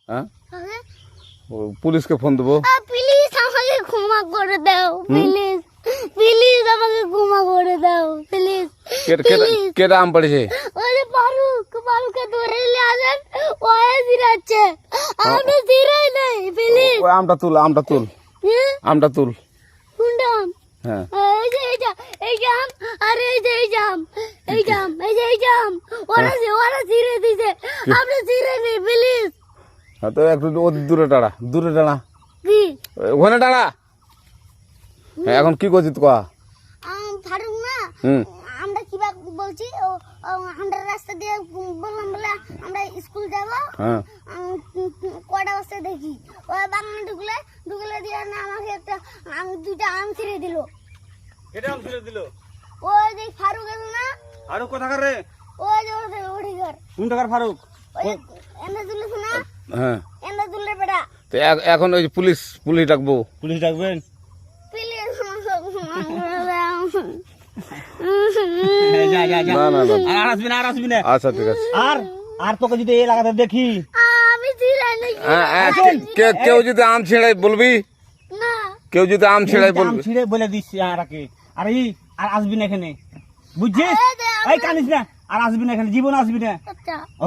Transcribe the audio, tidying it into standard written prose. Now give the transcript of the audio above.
হ্যাঁ পুলিশকে ফোন দেবো। প্লিজ আমাকে ক্ষমা করে দাও, প্লিজ প্লিজ আমাকে ক্ষমা করে দাও, প্লিজ। কেটা আম পড়েছে? ওই যে ফারুককে ধরে নিয়ে আসেন, ওয়ে জিরাচ্ছে, আমি জিরাই নাই, প্লিজ। ওই আমটা তুল আমটা তুল কোনটা আম? হ্যাঁ এই যে এই জাম, আরে এই যে এই জাম, এই জাম, ওরা জিরে দিছে, আপনি জিরে নেই, প্লিজ। হ্যাঁ তো একটু দূরে দাঁড়া কি ওখানে দাঁড়া। হ্যাঁ এখন কি করছিস তো? ফারুক না, হুম আমরা কিবা বলছি, আমরা রাস্তা দিয়ে বললাম বলে আমরা স্কুল যাব। হ্যাঁ কটা বস্তা দেখি ওই বাগানে ঢুকলে দিয়ে না আমাকে দুইটা আম ছিঁড়ে দিল। এটা আম ছিঁড়ে দিল? ওই যে ফারুক এলো না, ফারুক কোথাকার রে? ওই যে ওঠি ঘর, কোন টাকার ফারুক? এনে তুলিস না, হ্যাঁ এনে তুললে বেটা। তো এখন ওই যে পুলিশ ডাকবো। পুলিশ ডাকবেন? প্লিজ যা যা যা, না আর আসবি না। আচ্ছা ঠিক আছে। আর তোকে যদি এই এলাকাতে দেখি, আমি ছিঁড়াই নাকি কেউ যদি আম ছিঁড়াই বলবি, না, কেউ যদি আম ছিঁড়াই আম বলবি। ছিঁড়ে বলে দিচ্ছি আর আসবি না এখানে, বুঝছিস? এই কানিস না, আর আসবি না এখানে, জীবন আসবি না। আচ্ছা।